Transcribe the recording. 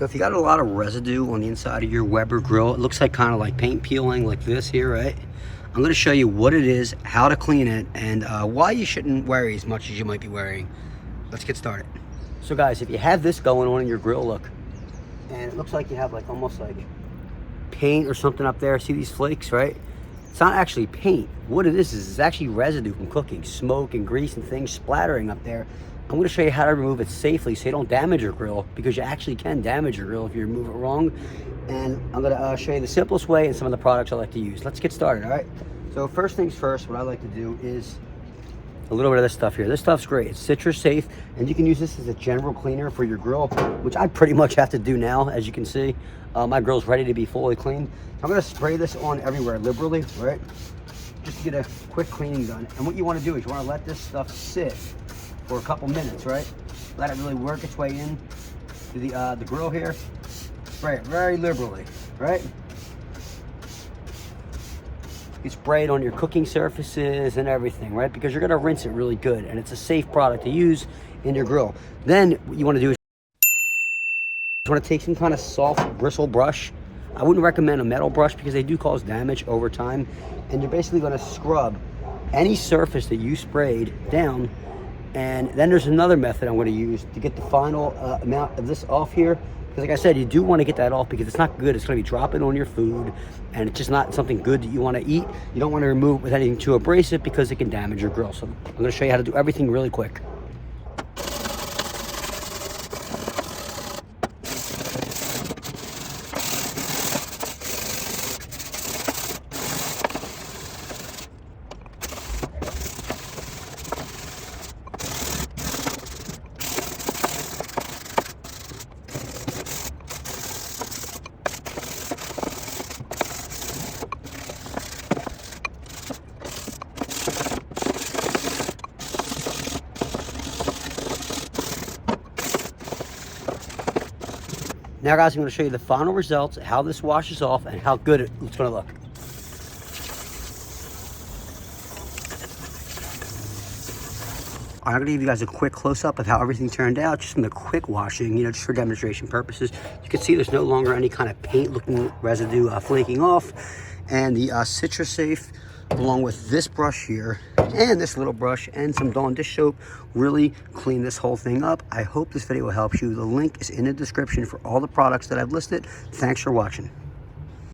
So if you got a lot of residue on the inside of your Weber grill, it looks like kind of like paint peeling like this here, right? I'm going to show you what it is, how to clean it, and why you shouldn't worry as much as you might be worrying. Let's get started. So guys, if you have this going on in your grill, look, and it looks like you have like almost like paint or something up there. See these flakes, right? It's not actually paint. What it is it's actually residue from cooking, smoke and grease and things splattering up there. I'm going to show you how to remove it safely so you don't damage your grill, because you actually can damage your grill if you remove it wrong. And I'm going to show you the simplest way and some of the products I like to use. Let's get started, all right? So first things first, what I like to do is a little bit of this stuff here. This stuff's great. It's Citrusafe, and you can use this as a general cleaner for your grill, which I pretty much have to do now, as you can see. My grill's ready to be fully cleaned. I'm going to spray this on everywhere liberally, right? Just to get a quick cleaning done. And what you want to do is you want to let this stuff sit for a couple minutes, right? Let it really work its way in to the grill here. Spray it very liberally, right? You spray it on your cooking surfaces and everything, right? Because you're gonna rinse it really good, and it's a safe product to use in your grill. Then what you wanna do is you wanna take some kind of soft bristle brush. I wouldn't recommend a metal brush because they do cause damage over time. And you're basically gonna scrub any surface that you sprayed down. And then there's another method I'm going to use to get the final amount of this off here. Because like I said, you do want to get that off because it's not good. It's going to be dropping on your food, and it's just not something good that you want to eat. You don't want to remove it with anything too abrasive because it can damage your grill. So I'm going to show you how to do everything really quick. Now guys, I'm going to show you the final results, how this washes off, and how good it's going to look. I'm going to give you guys a quick close-up of how everything turned out, just from the quick washing, you know, just for demonstration purposes. You can see there's no longer any kind of paint-looking residue flaking off, and the Citrusafe, along with this brush here, and this little brush, and some Dawn dish soap, really clean this whole thing up. I hope this video helps you. The link is in the description for all the products that I've listed. Thanks for watching.